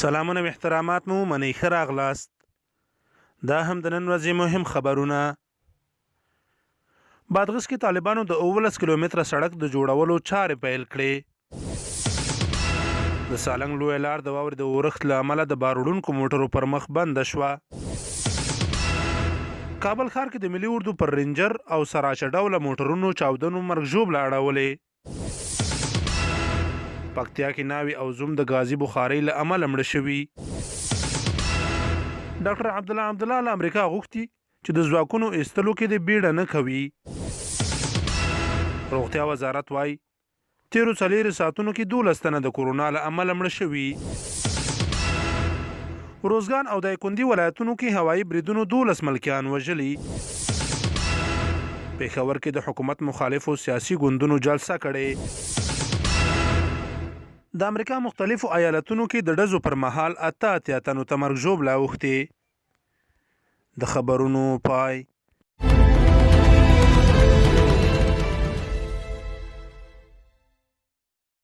سلامونه و احترامات مو منئ ښه راغلاست. دا هم د نن ورځې مهم خبرونه. بادغیس کې طالبانو د 19 کیلومتره سړک د جوړولو چارې پیل کړې. د سالنګ لویه لار د واورې د اورښت له امله د بار وړونکو موټرو پر مخ بنده شوه. کابل ښار کې د ملي اردو پر رینجر او سراچه ډوله موټرونو چاودنو مرګ ژوبله اړولې. پکتیا کې ناوې او زوم د غازي بخارۍ له امله مړه شوي. ډاکټر عبدالله له امریکا غوښتي چې د ځواکونو ایستلو کې د بیړه نه کوي. روغتیا وزارت وایي تیرو 4 ساعتونو کې 12 تنه د کورونا له امله مړه شوي. روزګان او دایکنډي ولایتونو کې هوایي بریدونو 12 ملکیان وژلي. پېښور کې د حکومت مخالفو سیاسي ګوندونو جلسه کړې. د امریکا مختلفو ایالتونو کې د ډزو پر مهال 88 تنو ته مرګ ژوبله اوښتې. د خبرونو پای.